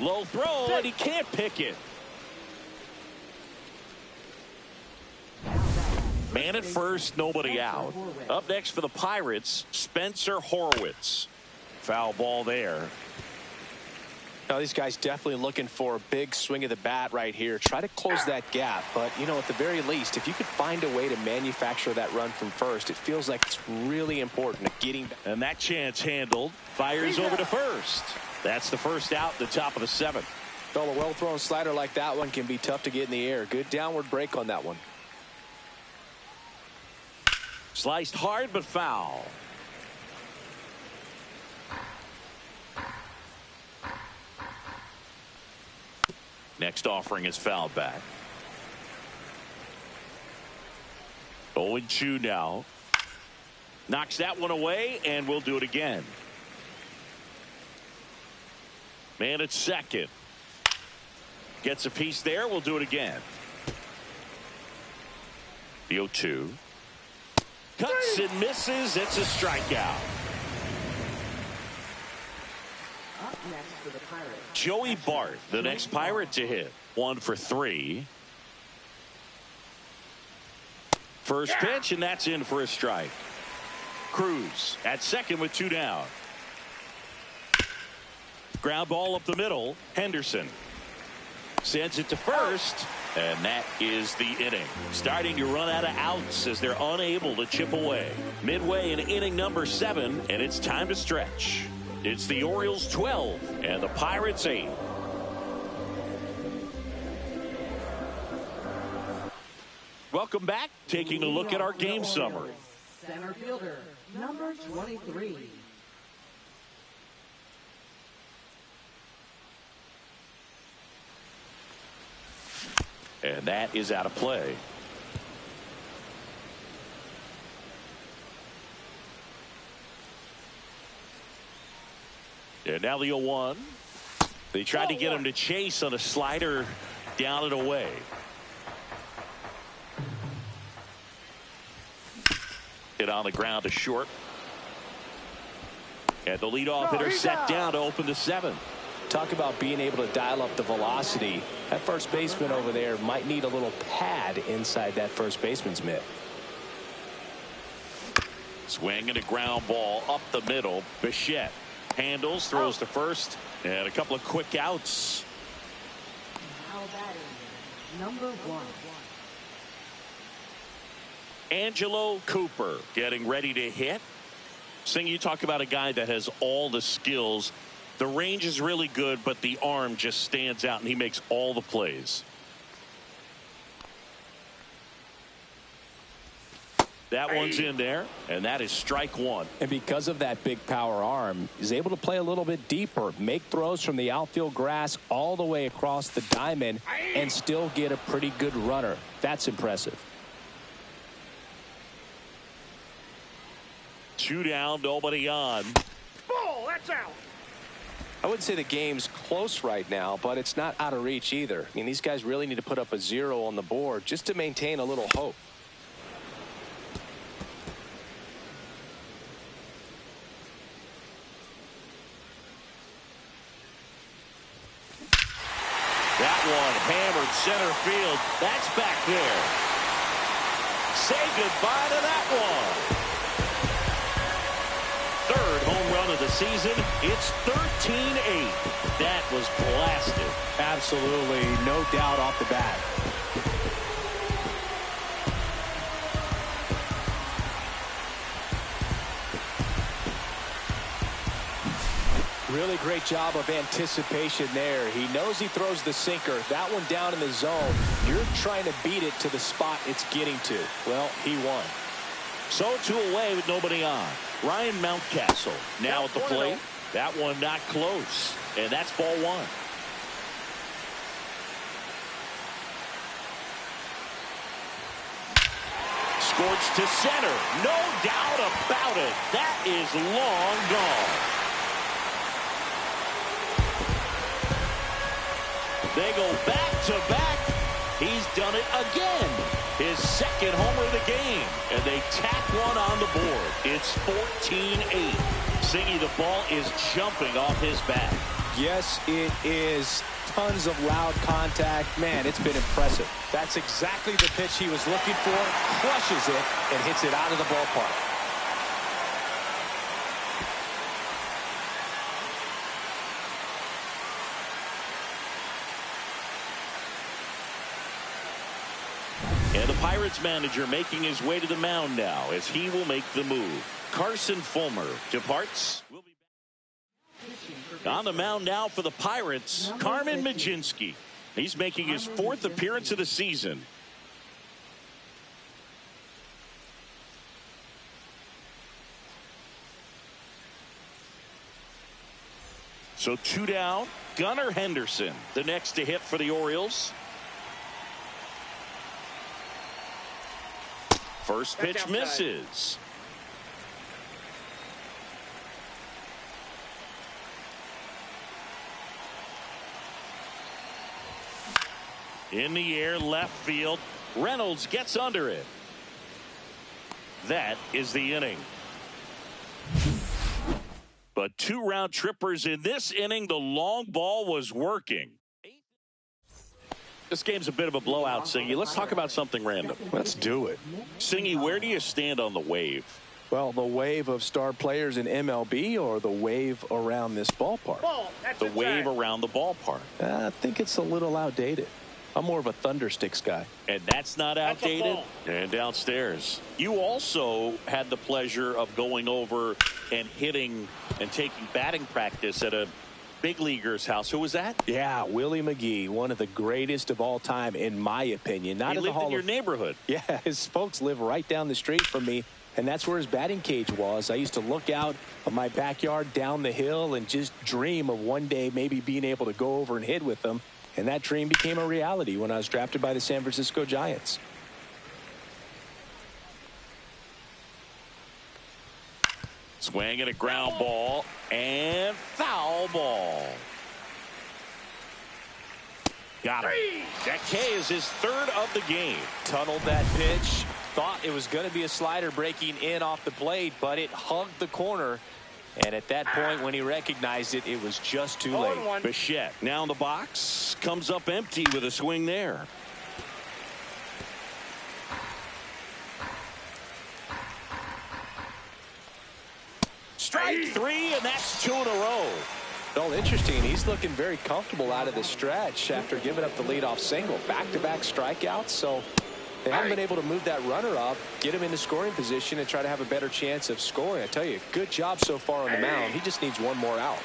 Low throw, and he can't pick it. Man at first, nobody out. Up next for the Pirates, Spencer Horwitz. Foul ball there. Now, these guys definitely looking for a big swing of the bat right here. Try to close that gap. But, you know, at the very least, if you could find a way to manufacture that run from first, it feels like it's really important to getting back. And that chance handled. Fires over to first. That's the first out, the top of the 7th. Well, a well-thrown slider like that one can be tough to get in the air. Good downward break on that one. Sliced hard, but foul. Next offering is fouled back. 0-2 now. Knocks that one away, and we'll do it again. Man at second. Gets a piece there. We'll do it again. The 0-2. Cuts and misses. It's a strikeout. Up next for the Pirates, Joey Bart, the next Pirate to hit. 1 for 3. First pitch, and that's in for a strike. Cruz at second with 2 down. Ground ball up the middle. Henderson sends it to first, and that is the inning. Starting to run out of outs as they're unable to chip away. Midway in inning number 7, and it's time to stretch. It's the Orioles 12 and the Pirates 8. Welcome back. Taking a look at our game summary. center fielder, number 23. And that is out of play. And now the 0-1. They tried to get him to chase on a slider down and away. Hit on the ground to short. And the leadoff hitter set down to open the 7th. Talk about being able to dial up the velocity. That first baseman over there might need a little pad inside that first baseman's mitt. Swing and a ground ball up the middle. Bichette handles, throws to first, and a couple of quick outs. Now batting, number 1. Angelo Cooper getting ready to hit. Sing, you talk about a guy that has all the skills. The range is really good, but the arm just stands out, and he makes all the plays. That one's in there, and that is strike 1. And because of that big power arm, he's able to play a little bit deeper, make throws from the outfield grass all the way across the diamond, and still get a pretty good runner. That's impressive. 2 down, nobody on. Ball, that's out. I wouldn't say the game's close right now, but it's not out of reach either. I mean, these guys really need to put up a 0 on the board just to maintain a little hope. That one hammered center field. That's back there. Say goodbye to that one. Third home run of the season. It's 13-8. That was blasted. Absolutely, no doubt off the bat. Really great job of anticipation there. He knows he throws the sinker. That one down in the zone. You're trying to beat it to the spot it's getting to. Well, he won. So 2 away with nobody on. Ryan Mountcastle now at the plate. That one not close. And that's ball 1. Scorched to center. No doubt about it. That is long gone. They go back to back. He's done it again. His second homer of the game. And they tack one on the board. It's 14-8. Singy, the ball is jumping off his bat. Yes, it is. Tons of loud contact. Man, it's been impressive. That's exactly the pitch he was looking for. Crushes it and hits it out of the ballpark. And the Pirates manager making his way to the mound now as he will make the move. Carson Fulmer departs. We'll be back. On the mound now for the Pirates, Carmen Mlodzinski. He's making his 4th appearance of the season. So 2 down. Gunnar Henderson, the next to hit for the Orioles. First pitch misses. In the air, left field. Reynolds gets under it. That is the inning. But 2 round trippers in this inning. The long ball was working. This game's a bit of a blowout, Singy. Let's talk about something random. Let's do it. Singy, where do you stand on the wave? Well, the wave of star players in MLB or the wave around this ballpark? The wave around the ballpark. I think it's a little outdated. I'm more of a thundersticks guy. And that's not outdated. And downstairs, you also had the pleasure of going over and hitting and taking batting practice at a big leaguer's house. Who was that? Yeah, Willie McGee, one of the greatest of all time, in my opinion. Not in the Hall in your neighborhood. Yeah, his folks live right down the street from me, and that's where his batting cage was. I used to look out of my backyard down the hill and just dream of one day maybe being able to go over and hit with them. And that dream became a reality when I was drafted by the San Francisco Giants. Swing and a ground ball and foul ball. Got him. That K is his 3rd of the game. Tunneled that pitch. Thought it was going to be a slider breaking in off the plate, but it hugged the corner. And at that point, when he recognized it, it was just too late. Bichette now in the box. Comes up empty with a swing there. Strike 3, and that's 2 in a row. Well, interesting. He's looking very comfortable out of the stretch after giving up the leadoff single. Back-to-back strikeouts, so they haven't been able to move that runner up, get him into scoring position, and try to have a better chance of scoring. I tell you, good job so far on the mound. He just needs one more out.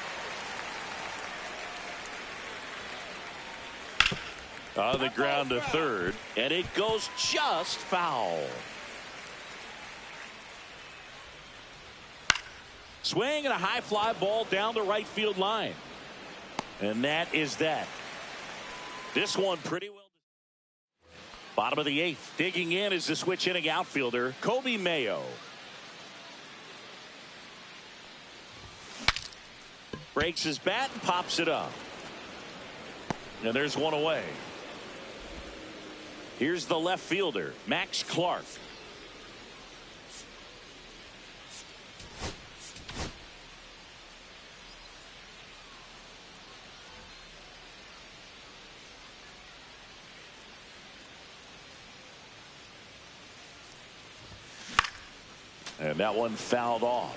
On the ground to third, and it goes just foul. Swing and a high fly ball down the right field line. And that is that. This one pretty well. Bottom of the 8th. Digging in is the switch inning outfielder, Kobe Mayo. Breaks his bat and pops it up. And there's one away. Here's the left fielder, Max Clark. And that one fouled off.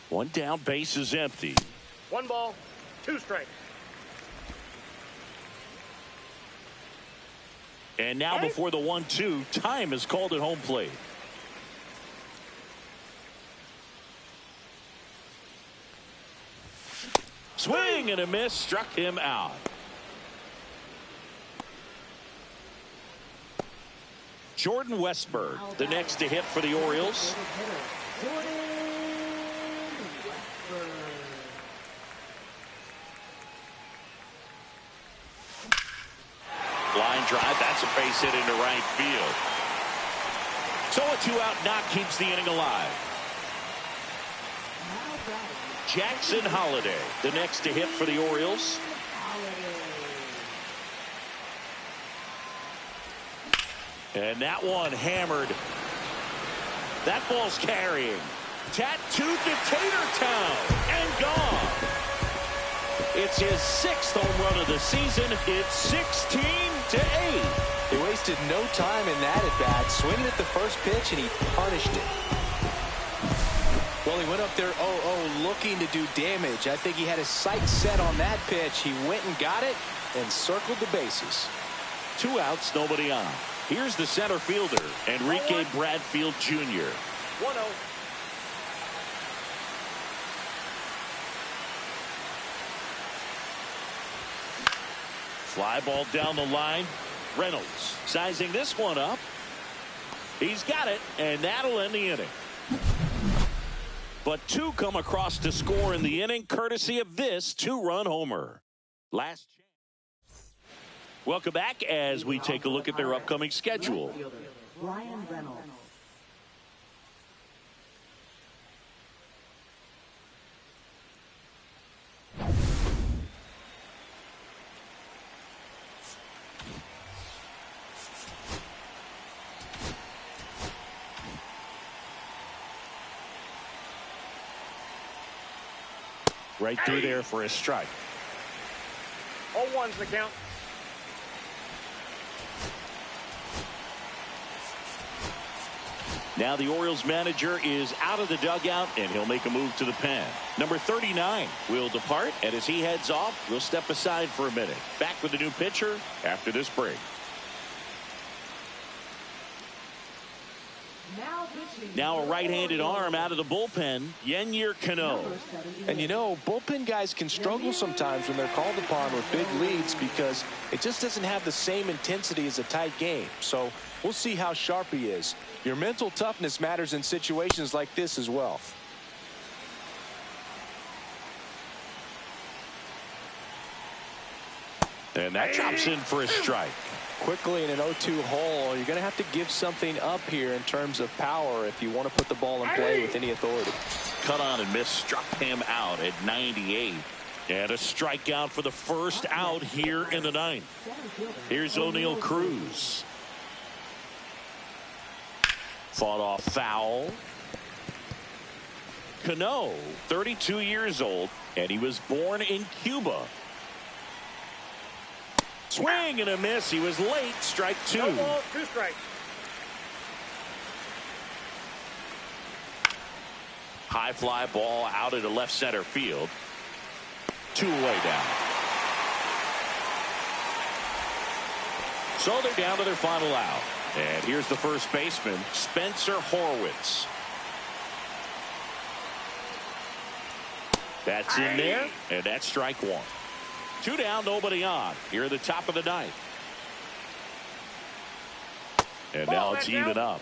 One down, base is empty. 1 ball, 2 strikes. And now before the 1-2, time is called at home plate. Swing and a miss, struck him out. Jordan Westburg, the next to hit for the Orioles. Line drive, that's a base hit into right field. So a 2-out knock keeps the inning alive. Jackson Holiday, the next to hit for the Orioles. And that one hammered. That ball's carrying. Tattooed to Tatertown and gone. It's his 6th home run of the season. It's 16-8. He wasted no time in that at bat, swinging at the first pitch, and he punished it. Well, he went up there 0-0 looking to do damage. I think he had his sights set on that pitch. He went and got it and circled the bases. 2 outs, nobody on. Here's the center fielder, Enrique Bradfield Jr. 1-0. Fly ball down the line. Reynolds sizing this one up. He's got it, and that'll end the inning. But two come across to score in the inning, courtesy of this two-run homer. Last chance. Welcome back as we take a look at their upcoming schedule. Ryan Reynolds. Right through there for a strike. 0-1's the count. Now the Orioles manager is out of the dugout, and he'll make a move to the pen. Number 39 will depart, and as he heads off, we'll step aside for a minute. Back with the new pitcher after this break. Now a right-handed arm out of the bullpen, Yennier Cano. And you know, bullpen guys can struggle sometimes when they're called upon with big leads because it just doesn't have the same intensity as a tight game. So we'll see how sharp he is. Your mental toughness matters in situations like this as well. And that drops in for a strike. Quickly in an 0-2 hole, you're going to have to give something up here in terms of power if you want to put the ball in play with any authority. Cut on and miss struck him out at 98. And a strikeout for the first out here in the ninth. Here's O'Neal Cruz. Fought off foul. Cano, 32 years old, and he was born in Cuba. Swing and a miss. He was late. Strike two. No balls, 2 strikes. High fly ball out into left center field. 2 away down. So they're down to their final out. And here's the first baseman, Spencer Horwitz. That's in there, and that's strike 1. 2 down, nobody on. Here at the top of the ninth. And now it's even up.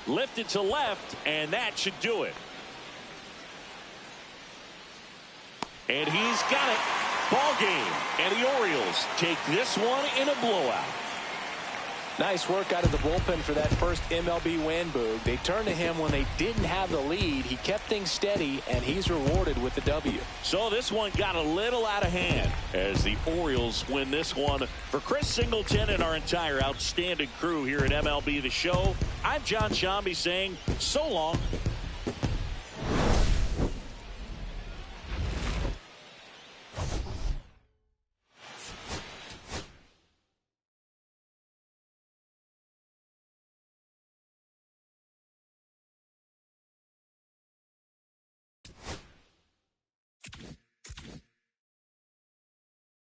Lifted to left, and that should do it. And he's got it. Ball game. And the Orioles take this one in a blowout. Nice work out of the bullpen for that first MLB win, Boog. They turned to him when they didn't have the lead. He kept things steady, and he's rewarded with the W. So this one got a little out of hand as the Orioles win this one. For Chris Singleton and our entire outstanding crew here at MLB The Show, I'm John Shambi saying so long.